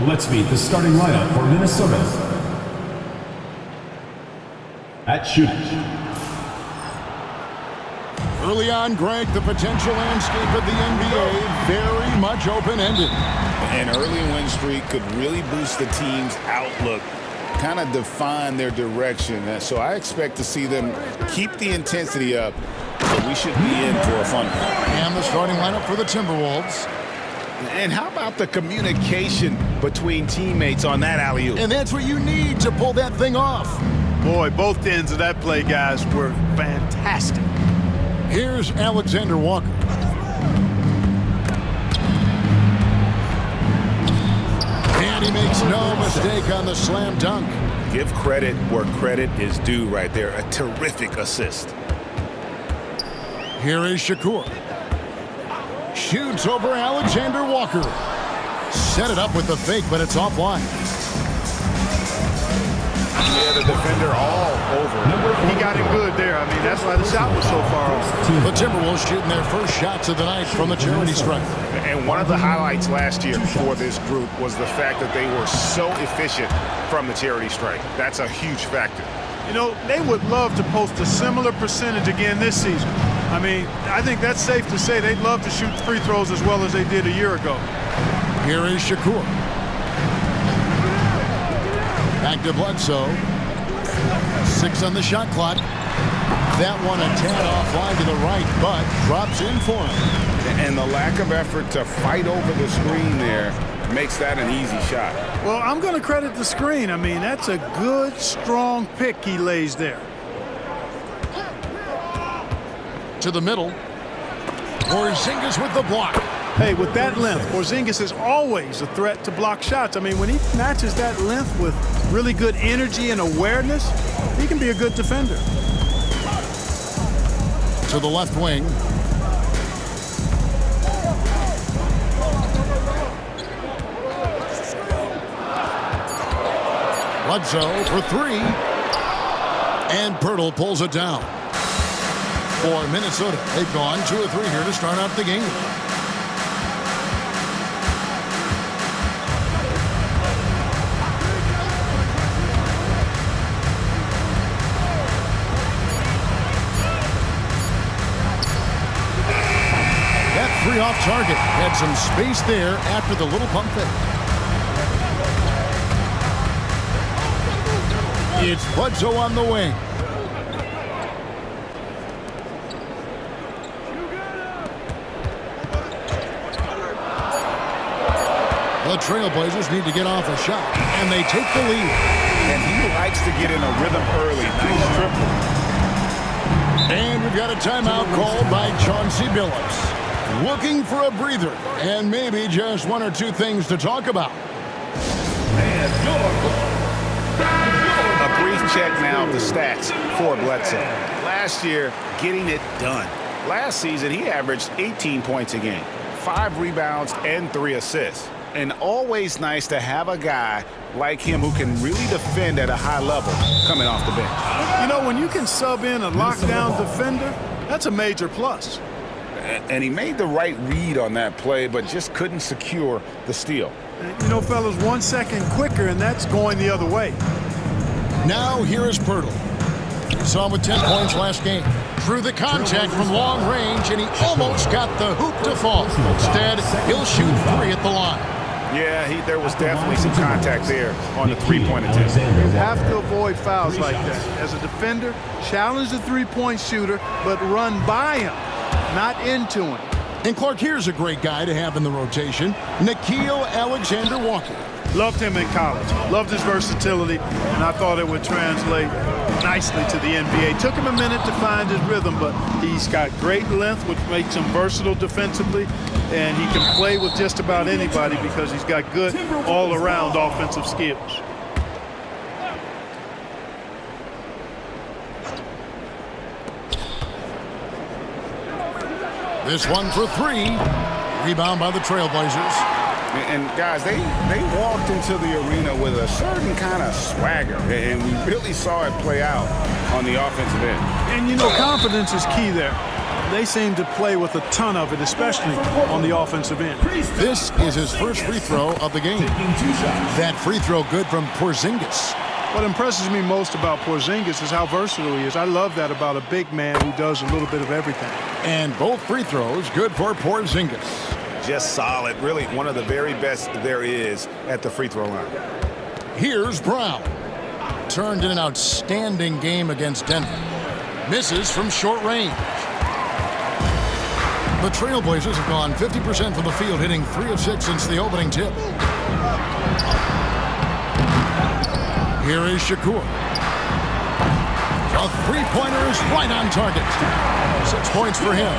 Let's meet the starting lineup for Minnesota. At shooting. Early on, Greg, the potential landscape of the NBA very much open-ended. An early win streak could really boost the team's outlook, kind of define their direction. So I expect to see them keep the intensity up, but we should be in for a fun one. And the starting lineup for the Timberwolves. And how about the communication between teammates on that alley-oop? And that's what you need to pull that thing off. Boy, both ends of that play, guys, were fantastic. Here's Alexander Walker. And he makes no mistake on the slam dunk. Give credit where credit is due right there. A terrific assist. Here is Shakur. Shoots over Alexander Walker. Set it up with the fake, but it's offline. Yeah, the defender all over. He got it good there. I mean, that's why the shot was so far off. The Timberwolves shooting their first shots of the night from the charity stripe. And one of the highlights last year for this group was the fact that they were so efficient from the charity stripe. That's a huge factor. You know, they would love to post a similar percentage again this season. I mean, I think that's safe to say they'd love to shoot free throws as well as they did a year ago. Here is Shakur. Back to Bledsoe. 6 on the shot clock. That one a tad offline to the right, but drops in for him. And the lack of effort to fight over the screen there makes that an easy shot. Well, I'm going to credit the screen. I mean, that's a good, strong pick he lays there. To the middle. Porzingis with the block. Hey, with that length, Porzingis is always a threat to block shots. I mean, when he matches that length with really good energy and awareness, he can be a good defender. To the left wing. Bledsoe for 3. And Pirtle pulls it down. For Minnesota, they've gone 2 of 3 here to start out the game. That 3 off target had some space there after the little pump fake. It's Bledsoe on the wing. The Trailblazers need to get off a shot, and they take the lead. And he likes to get in a rhythm early. Nice triple. And we've got a timeout called by Chauncey Billups. Looking for a breather, and maybe just 1 or 2 things to talk about. A brief check now of the stats for Bledsoe. Last year, getting it done. Last season, he averaged 18 points a game, 5 rebounds, and 3 assists. And always nice to have a guy like him who can really defend at a high level coming off the bench. You know, when you can sub in a lockdown defender, that's a major plus. And he made the right read on that play, but just couldn't secure the steal. You know, fellas, 1 second quicker, and that's going the other way. Now here is Pirtle. We saw him with 10 points last game. Through the contact from long range, and he almost got the hoop to fall. Instead, he'll shoot 3 at the line. Yeah, there was definitely some contact there on the three-point attempt. You have to avoid fouls like that. As a defender, challenge the three-point shooter, but run by him, not into him. And Clark, here's a great guy to have in the rotation, Nickeil Alexander-Walker. Loved him in college. Loved his versatility, and I thought it would translate nicely to the NBA. Took him a minute to find his rhythm, but he's got great length, which makes him versatile defensively, and he can play with just about anybody because he's got good all-around offensive skills. This one for 3. Rebound by the Trailblazers. And guys, they walked into the arena with a certain kind of swagger, and we really saw it play out on the offensive end. And you know, confidence is key there. They seem to play with a ton of it, especially on the offensive end. This is his first free throw of the game. That free throw good from Porzingis. What impresses me most about Porzingis is how versatile he is. I love that about a big man who does a little bit of everything. And both free throws good for Porzingis. Just solid. Really one of the very best there is at the free throw line. Here's Brown. Turned in an outstanding game against Denver. Misses from short range. The Trailblazers have gone 50% from the field, hitting 3 of 6 since the opening tip. Here is Shakur. A three-pointer is right on target. 6 points for him.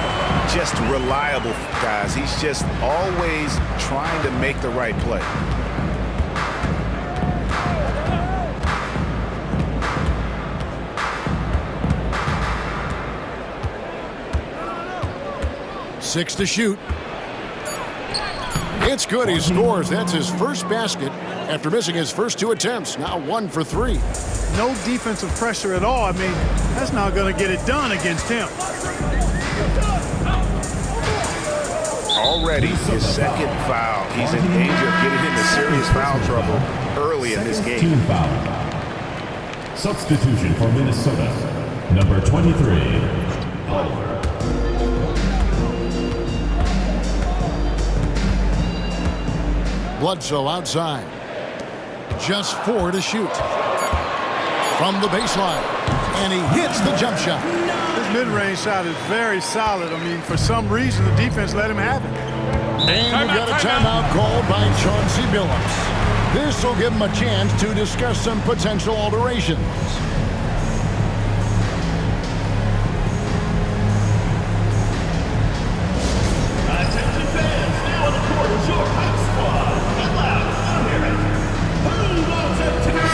Just reliable, guys. He's just always trying to make the right play. Six to shoot. It's good. He scores. That's his first basket after missing his first 2 attempts. Now 1 for 3. No defensive pressure at all. I mean, that's not going to get it done against him. Already his second foul. He's in danger of getting into serious foul trouble early in this game. Team foul. Substitution for Minnesota. Number 23. Palmer. Bledsoe outside. Just 4 to shoot. From the baseline. And he hits the jump shot. His mid-range shot is very solid. I mean, for some reason, the defense let him have it. And we've got a timeout called by Chauncey Billups. This will give him a chance to discuss some potential alterations. Attention fans, now on the court is your hot squad. Get loud, hear it.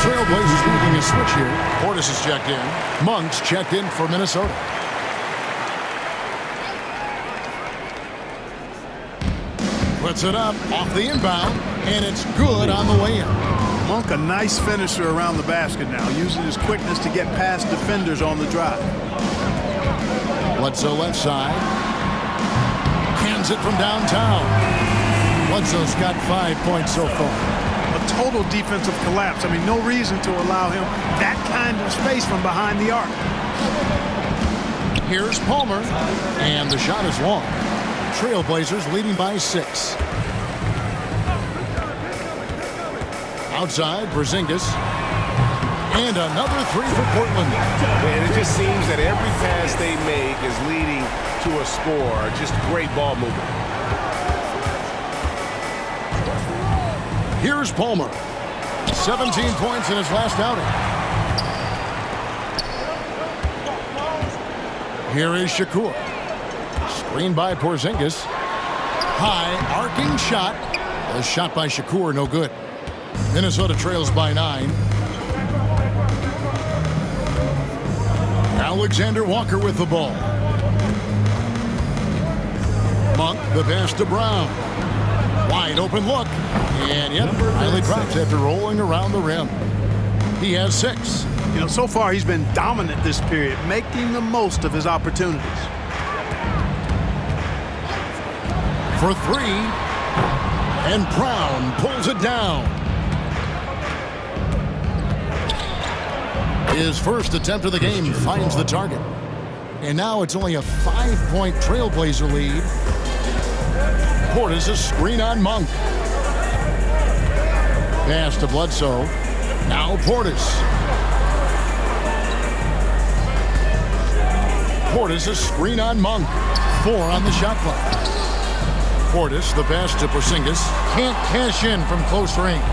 Trailblazers making a switch here. Portis has checked in. Monk's checked in for Minnesota. Puts it up off the inbound, and it's good on the way in. Monk, a nice finisher around the basket now, using his quickness to get past defenders on the drive. Bledsoe left side. Hands it from downtown. Bledsoe's got 5 points so far. A total defensive collapse. I mean, no reason to allow him that kind of space from behind the arc. Here's Palmer, and the shot is long. Trailblazers leading by 6. Outside, Porzingis. And another 3 for Portland. And it just seems that every pass they make is leading to a score. Just great ball movement. Here's Palmer. 17 points in his last outing. Here is Shakur. Screened by Porzingis. High arcing shot. A shot by Shakur, no good. Minnesota trails by 9. Alexander Walker with the ball. Monk, the pass to Brown. Wide open look. And yep, highly drops after rolling around the rim. He has 6. You know, so far he's been dominant this period, making the most of his opportunities. For 3. And Brown pulls it down. His first attempt of the game finds the target. And now it's only a 5-point Trailblazer lead. Portis a screen on Monk. Pass to Bledsoe. Now Portis. Portis a screen on Monk. 4 on the shot clock. Portis, the pass to Porzingis. Can't cash in from close range.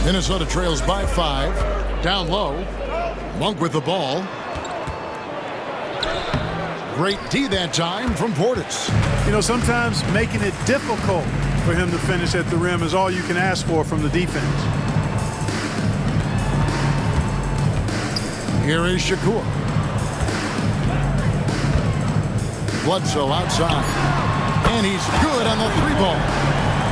Minnesota trails by 5. Down low. Monk with the ball. Great D that time from Portis. You know, sometimes making it difficult for him to finish at the rim is all you can ask for from the defense. Here is Shakur. Bledsoe outside. And he's good on the 3-ball.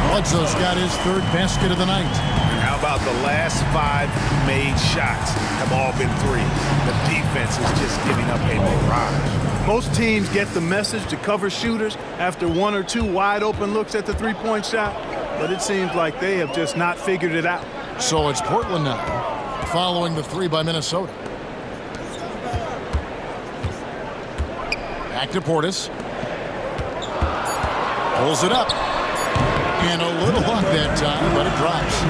Bledsoe's got his 3rd basket of the night. And how about the last 5 made shots have all been 3? The defense is just giving up a mirage. Most teams get the message to cover shooters after one or two wide open looks at the three-point shot, but it seems like they have just not figured it out. So it's Portland now, following the three by Minnesota. Back to Portis. Pulls it up. And a little luck that time, but it drops.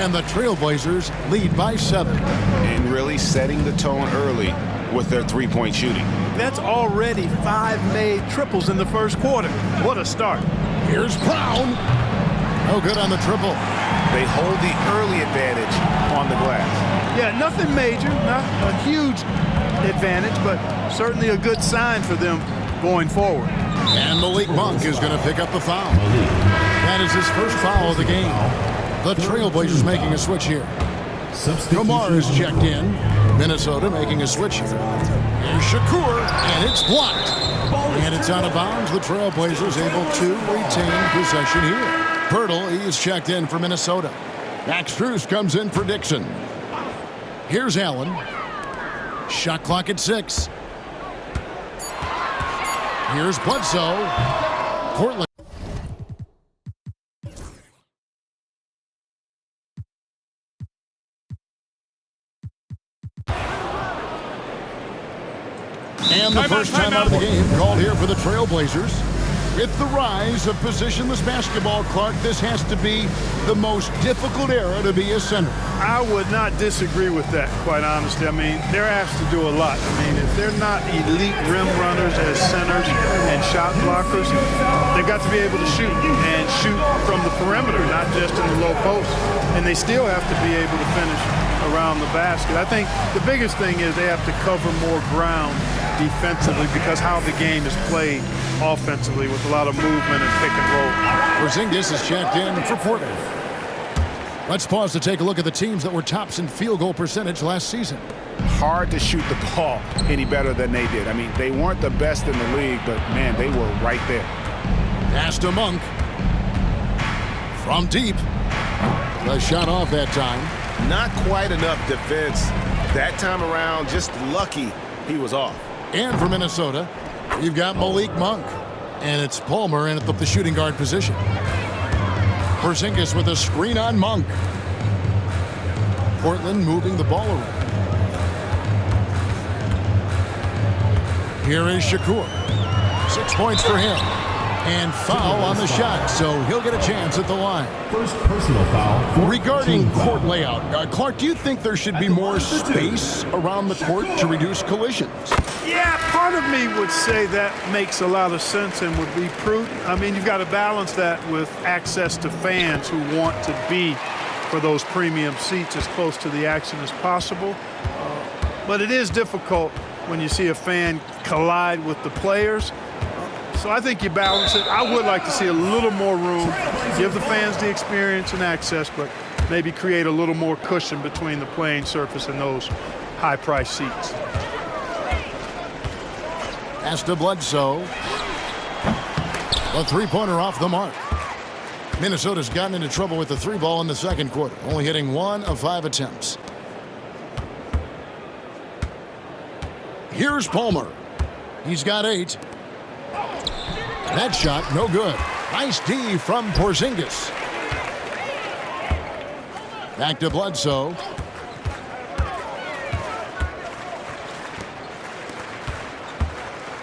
And the Trailblazers lead by 7. And really setting the tone early with their three-point shooting. That's already 5 made triples in the first quarter. What a start. Here's Brown. No good on the triple. They hold the early advantage on the glass. Yeah, nothing major, not a huge advantage, but certainly a good sign for them going forward. And Malik Monk is going to pick up the foul. That is his first foul of the game. The Trailblazers making a switch here. Kamar is checked in. Minnesota making a switch here. Here's Shakur, and it's blocked. And it's out of bounds. The Trailblazers able to retain possession here. Pirtle, he is checked in for Minnesota. Max Strus comes in for Dixon. Here's Allen. Shot clock at 6. Here's Bledsoe. Portland. And the first timeout of the game called here for the Trailblazers. With the rise of positionless basketball, Clark, this has to be the most difficult era to be a center. I would not disagree with that, quite honestly. I mean, they're asked to do a lot. I mean, if they're not elite rim runners as centers and shot blockers, they've got to be able to shoot and shoot from the perimeter, not just in the low post. And they still have to be able to finish around the basket. I think the biggest thing is they have to cover more ground defensively because how the game is played offensively with a lot of movement and pick and roll. Porzingis is checked in for Portland. Let's pause to take a look at the teams that were tops in field goal percentage last season. Hard to shoot the ball any better than they did. I mean, they weren't the best in the league, but, man, they were right there. Pass to Monk. From deep. The shot off that time. Not quite enough defense that time around. Just lucky he was off. And for Minnesota, you've got Malik Monk. And it's Palmer in at the shooting guard position. Porzingis with a screen on Monk. Portland moving the ball around. Here is Shakur. 6 points for him. And foul on the shot, so he'll get a chance at the line. First personal foul. Regarding court layout, Clark, do you think there should be more space around the court to reduce collisions? Yeah, part of me would say that makes a lot of sense and would be prudent. I mean, you've got to balance that with access to fans who want to be for those premium seats as close to the action as possible. But it is difficult when you see a fan collide with the players. So I think you balance it. I would like to see a little more room, give the fans the experience and access, but maybe create a little more cushion between the playing surface and those high-priced seats. Pass to Bledsoe. The three-pointer off the mark. Minnesota's gotten into trouble with the three ball in the second quarter, only hitting 1 of 5 attempts. Here's Palmer. He's got 8. That shot, no good. Nice D from Porzingis. Back to Bledsoe.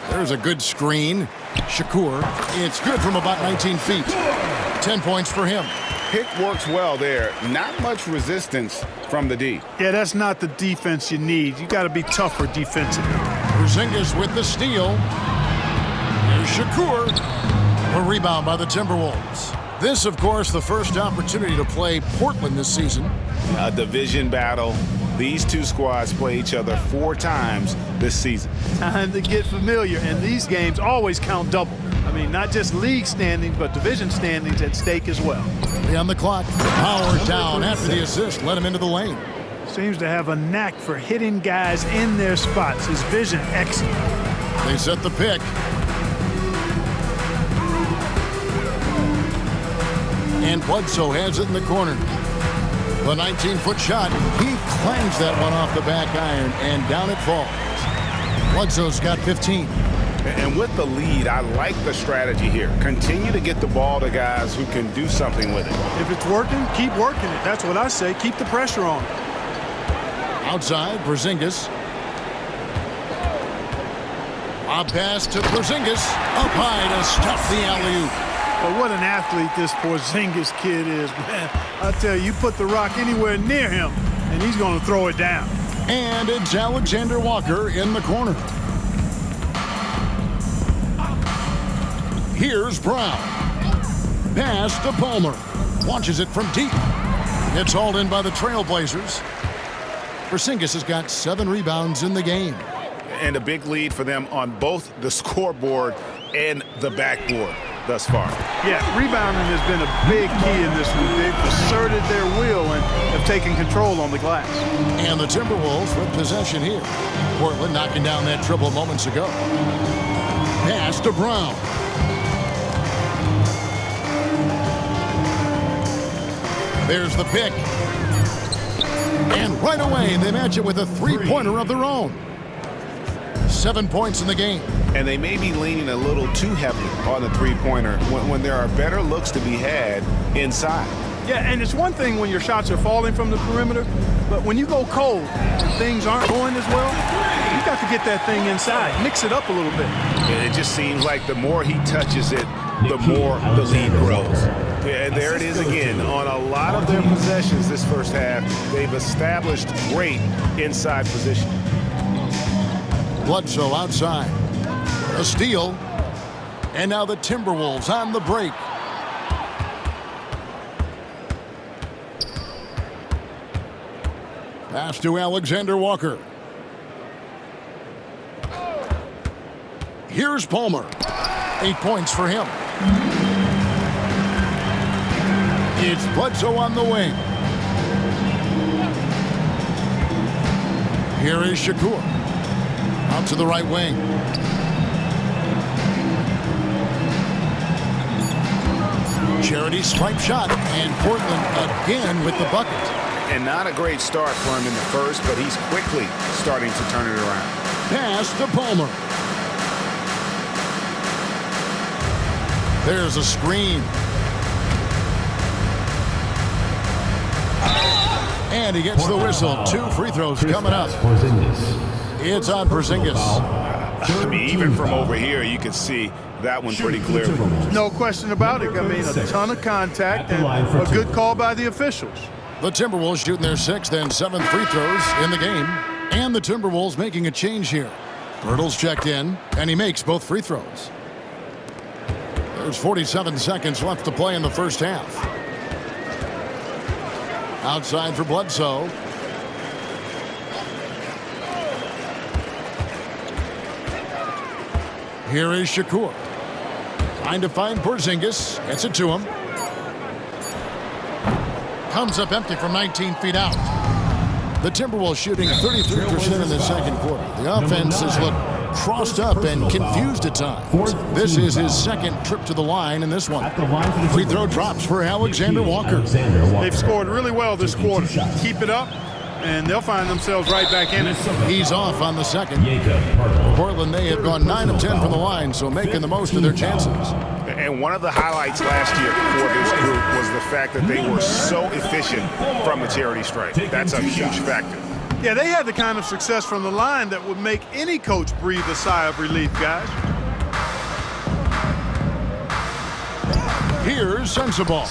There's a good screen. Shakur. It's good from about 19 feet. 10 points for him. Pick works well there. Not much resistance from the D. Yeah, that's not the defense you need. You got to be tougher defensively. Porzingis with the steal. Here's Shakur. A rebound by the Timberwolves. This, of course, the first opportunity to play Portland this season. A division battle. These two squads play each other 4 times this season. Time to get familiar, and these games always count double. I mean, not just league standings, but division standings at stake as well. On the clock. Howard down after the assist. Let him into the lane. Seems to have a knack for hitting guys in their spots. His vision excellent. They set the pick. And Bledsoe has it in the corner. The 19-foot shot. He clangs that one off the back iron, and down it falls. Bledsoe's got 15. And with the lead, I like the strategy here. Continue to get the ball to guys who can do something with it. If it's working, keep working it. That's what I say. Keep the pressure on. Outside, Porzingis. A pass to Porzingis. Up high to stuff the alley-oop. But what an athlete this Porzingis kid is, man. I tell you, you put the rock anywhere near him, and he's going to throw it down. And it's Alexander Walker in the corner. Here's Brown. Pass to Palmer. Launches it from deep. It's hauled in by the Trailblazers. Porzingis has got 7 rebounds in the game. And a big lead for them on both the scoreboard and the backboard thus far. Yeah, rebounding has been a big key in this one. They've asserted their will and have taken control on the glass. And the Timberwolves with possession here. Portland knocking down that triple moments ago. Pass to Brown. There's the pick. And right away, they match it with a three-pointer of their own. 7 points in the game. And they may be leaning a little too heavily on the three-pointer when there are better looks to be had inside. Yeah, and it's one thing when your shots are falling from the perimeter, but when you go cold and things aren't going as well, you got to get that thing inside, mix it up a little bit. And it just seems like the more he touches it, the more the lead grows. Yeah, and there it is again. On a lot of their possessions this first half, they've established great inside position. Bledsoe outside. A steal. And now the Timberwolves on the break. Pass to Alexander Walker. Here's Palmer. 8 points for him. It's Bledsoe on the wing. Here is Shakur. Out to the right wing. Charity stripe shot, and Portland again with the bucket. And not a great start for him in the first, but he's quickly starting to turn it around. Pass to Palmer. There's a screen. And he gets the whistle. 2 free throws coming up. It's on Porzingis. I mean, even from over here, you can see that one pretty clearly. No question about it. I mean, a ton of contact and a good call by the officials. The Timberwolves shooting their 6th and 7th free throws in the game. And the Timberwolves making a change here. Pirtle's checked in, and he makes both free throws. There's 47 seconds left to play in the first half. Outside for Bledsoe. Here is Shakur. Trying to find Porzingis. Gets it to him. Comes up empty from 19 feet out. The Timberwolves shooting 33% in the second quarter. The offense has looked crossed up and confused at times. This is his 2nd trip to the line in this one. Free throw drops for Alexander Walker. They've scored really well this quarter. Keep it up, and they'll find themselves right back in it. He's off on the 2nd. Portland, they have gone 9 of 10 from the line, so making the most of their chances. And one of the highlights last year for this group was the fact that they were so efficient from the charity stripe. That's a huge factor. Yeah, they had the kind of success from the line that would make any coach breathe a sigh of relief, guys. Here's Sensabaugh.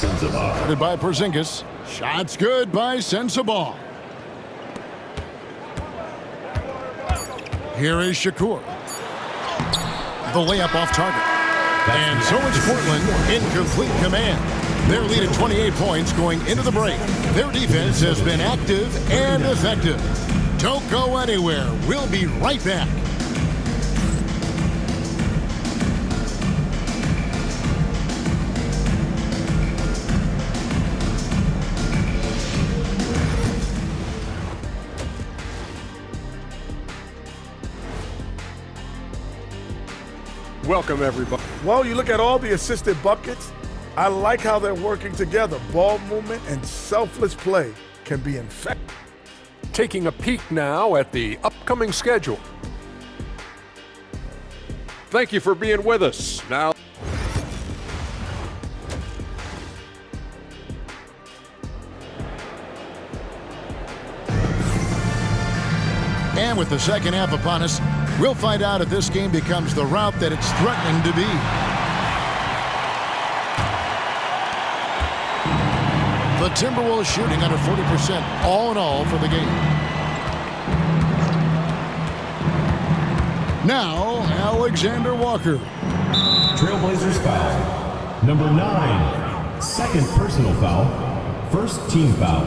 Headed by Porzingis. Shots good by Sensabaugh. Here is Shakur. The layup off target. And so it's Portland in complete command. Their lead at 28 points going into the break. Their defense has been active and effective. Don't go anywhere. We'll be right back. Welcome, everybody. Well, you look at all the assisted buckets. I like how they're working together. Ball movement and selfless play can be infectious. Taking a peek now at the upcoming schedule. Thank you for being with us. Now, And with the second half upon us, we'll find out if this game becomes the route that it's threatening to be. The Timberwolves shooting under 40% all in all for the game. Now, Alexander Walker. Trailblazers foul. Number 9. Second personal foul. First team foul.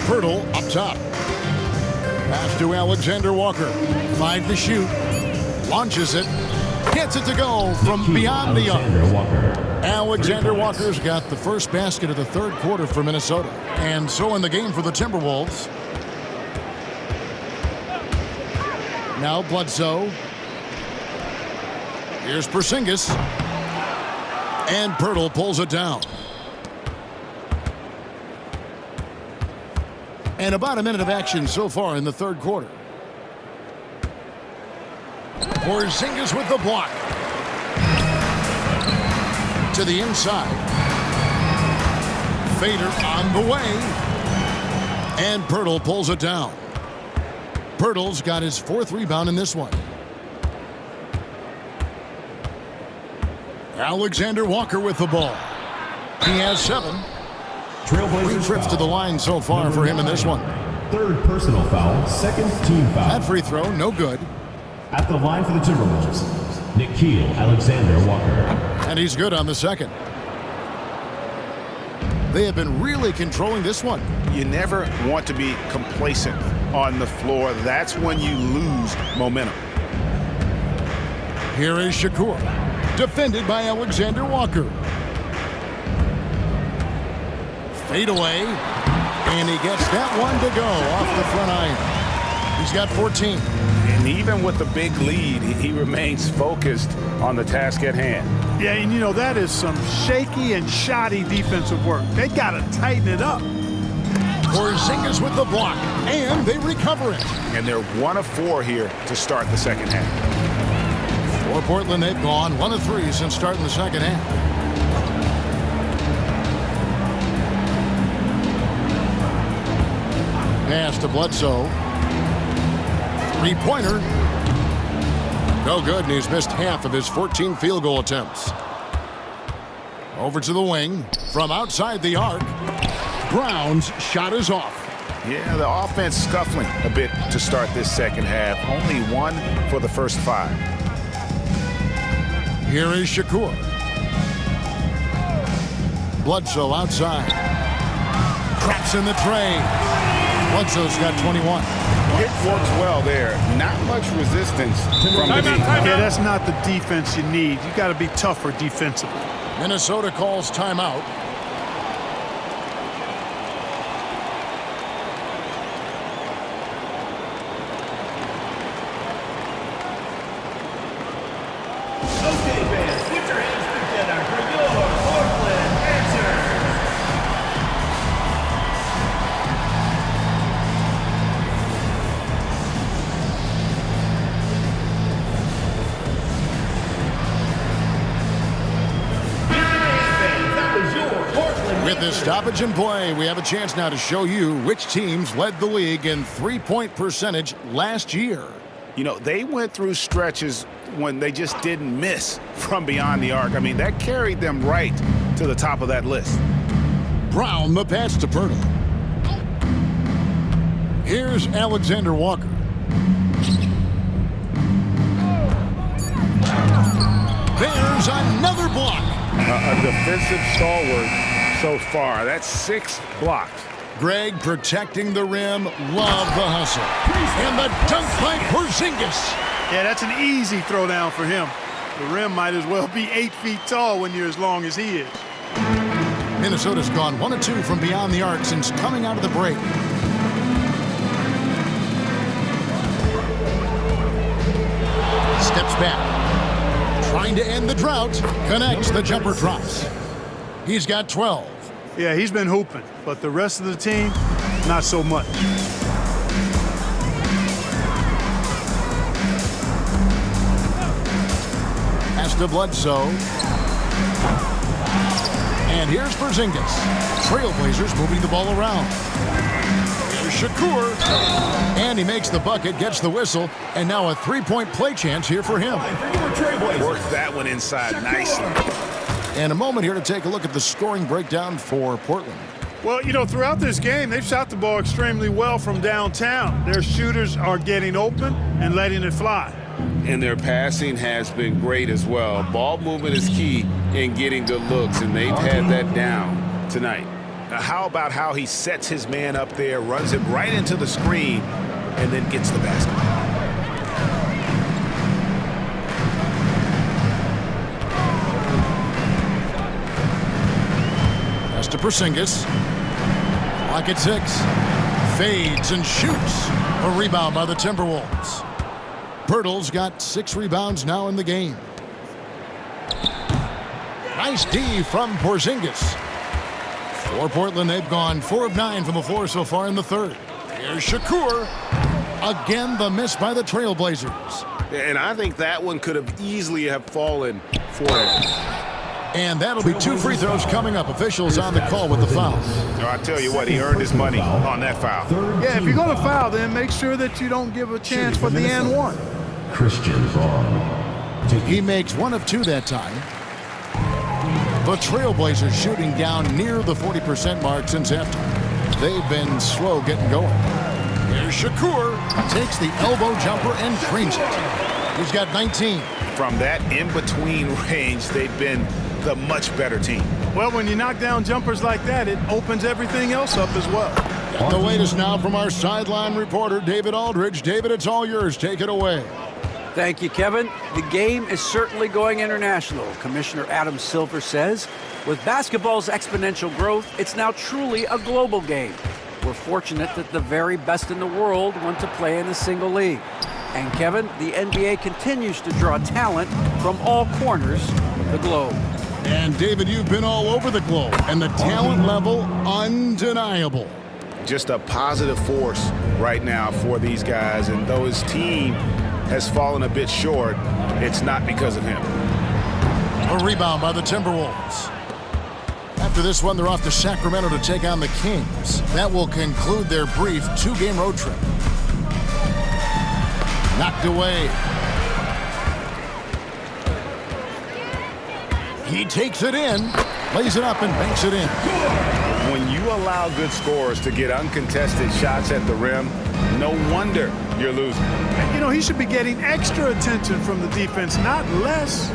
Pirtle up top. Pass to Alexander Walker. 5 to shoot. Launches it. Gets it to go from beyond the arc. Alexander Walker's got the first basket of the third quarter for Minnesota. And so in the game for the Timberwolves. Now Bledsoe. Here's Porzingis. And Pirtle pulls it down. And about a minute of action so far in the third quarter. Porzingis with the block. To the inside. Fader on the way. And Pirtle pulls it down. Pirtle's got his 4th rebound in this one. Alexander Walker with the ball. He has 7. Trailblazers 3 trips to the line so far Number for him in 9. this one. Third personal foul. Second team foul. That free throw, no good. At the line for the Timberwolves, Nikhil Alexander Walker. And he's good on the second. They have been really controlling this one. You never want to be complacent on the floor. That's when you lose momentum. Here is Shakur. Defended by Alexander Walker. Fade away. And he gets that one to go off the front iron. He's got 14. And even with the big lead, he remains focused on the task at hand. Yeah, and you know, that is some shaky and shoddy defensive work. They got to tighten it up. Porzingis with the block, and they recover it. And they're 1 of 4 here to start the second half. For Portland, they've gone 1 of 3 since starting the second half. Pass to Bledsoe. 3-pointer. No good, and he's missed half of his 14 field goal attempts. Over to the wing. From outside the arc. Brown's shot is off. Yeah, the offense scuffling a bit to start this second half. Only 1 for the first 5. Here is Shakur. Bledsoe outside. Traps in the tray. Bledsoe's got 21. It works well there. Not much resistance from the team. Yeah, that's not the defense you need. You got to be tougher defensively. Minnesota calls timeout. Okay, fans, put your hands together for your Portland Panthers. With this stoppage in play, we have a chance now to show you which teams led the league in three-point percentage last year. You know, they went through stretches when they just didn't miss from beyond the arc. I mean, that carried them right to the top of that list. Brown, the pass to Pirtle. Here's Alexander Walker. There's another block. A defensive stalwart so far. That's 6 blocks. Greg protecting the rim. Love the hustle. And the dunk by Porzingis. Yeah, that's an easy throw down for him. The rim might as well be 8 feet tall when you're as long as he is. Minnesota's gone 1 of 2 from beyond the arc since coming out of the break. Steps back. Trying to end the drought. Connects. The jumper drops. He's got 12. Yeah, he's been hooping, but the rest of the team, not so much. Pass to Bledsoe. And here's Porzingis. Trailblazers moving the ball around. Here's Shakur. And he makes the bucket, gets the whistle, and now a three-point play chance here for him. Worked that one inside nicely. And a moment here to take a look at the scoring breakdown for Portland. Well, you know, throughout this game, they've shot the ball extremely well from downtown. Their shooters are getting open and letting it fly. And their passing has been great as well. Ball movement is key in getting good looks, and they've had that down tonight. Now, how about how he sets his man up there, runs it right into the screen, and then gets the basket? Pass to Porzingis. Clock at 6. Fades and shoots. A rebound by the Timberwolves. Pirtle's got 6 rebounds now in the game. Nice D from Porzingis. For Portland, they've gone 4 of 9 from the floor so far in the third. Here's Shakur. Again, the miss by the Trailblazers. And I think that one could have easily have fallen for him. And that'll be 2 free throws coming up. Officials on the call with the foul. I tell you what, he earned his money on that foul. Yeah, if you're going to foul, then make sure that you don't give a chance for the and one. Christian Braun. He makes 1 of 2 that time. The Trailblazers shooting down near the 40% mark since halftime. They've been slow getting going. Here's Shakur. Takes the elbow jumper and drains it. He's got 19. From that in-between range, they've been the much better team. Well, when you knock down jumpers like that, it opens everything else up as well. And the latest now from our sideline reporter, David Aldridge. David, it's all yours. Take it away. Thank you, Kevin. The game is certainly going international. Commissioner Adam Silver says, with basketball's exponential growth, it's now truly a global game. We're fortunate that the very best in the world want to play in a single league. And Kevin, the NBA continues to draw talent from all corners of the globe. And David, you've been all over the globe, and the talent level undeniable. Just a positive force right now for these guys, and though his team has fallen a bit short, it's not because of him. A rebound by the Timberwolves. After this one, they're off to Sacramento to take on the Kings. That will conclude their brief 2-game road trip. Knocked away. He takes it in, lays it up, and banks it in. When you allow good scorers to get uncontested shots at the rim, no wonder you're losing. You know, he should be getting extra attention from the defense, not less.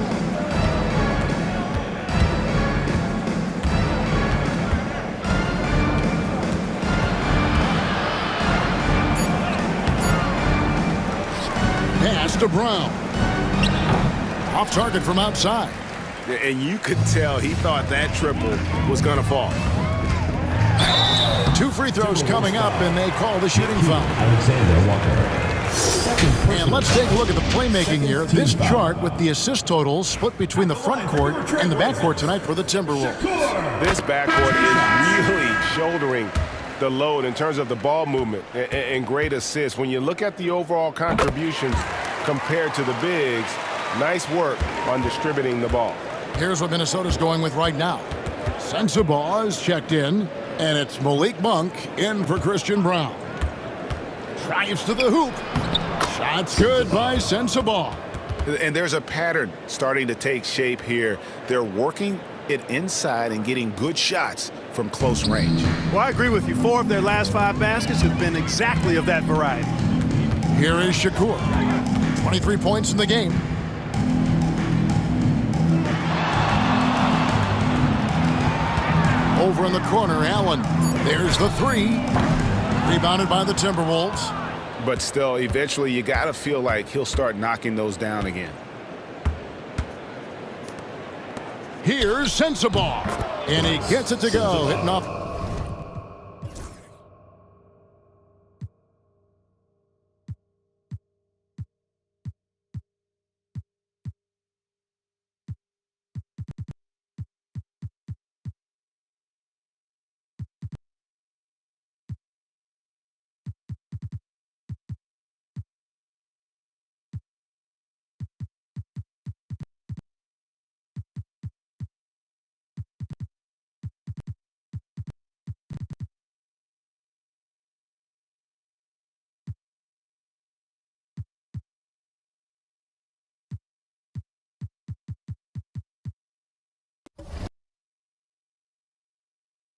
Pass to Brown. Off target from outside. And you could tell he thought that triple was going to fall. 2 free throws coming up, and they call the shooting foul. Alexander Walker. And let's take a look at the playmaking here. This chart with the assist totals split between the front court and the back court tonight for the Timberwolves. This backcourt is really shouldering the load in terms of the ball movement and great assists. When you look at the overall contributions compared to the bigs, nice work on distributing the ball. Here's what Minnesota's going with right now. Sensabaugh is checked in, and it's Malik Monk in for Christian Braun. Drives to the hoop. Shot's good by Sensabaugh. And there's a pattern starting to take shape here. They're working it inside and getting good shots from close range. Well, I agree with you. 4 of their last 5 baskets have been exactly of that variety. Here is Shakur. 23 points in the game. Over in the corner, Allen. There's the 3. Rebounded by the Timberwolves. But still, eventually you got to feel like he'll start knocking those down again. Here's Sensabaugh. And he gets it to go. Hitting off